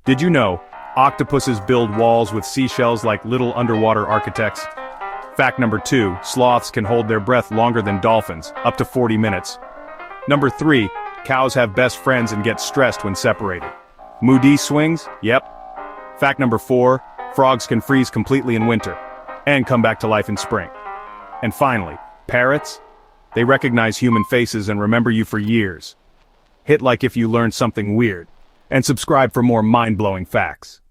Did you know octopuses build walls with seashells like little underwater architects? Fact number 2, sloths can hold their breath longer than dolphins, up to 40 minutes. Number 3, cows have best friends and get stressed when separated. Moody swings? Yep. Fact number 4, frogs can freeze completely in winter, and come back to life in spring. And finally, parrots? They recognize human faces and remember you for years. Hit like if you learned something weird, and subscribe for more mind-blowing facts.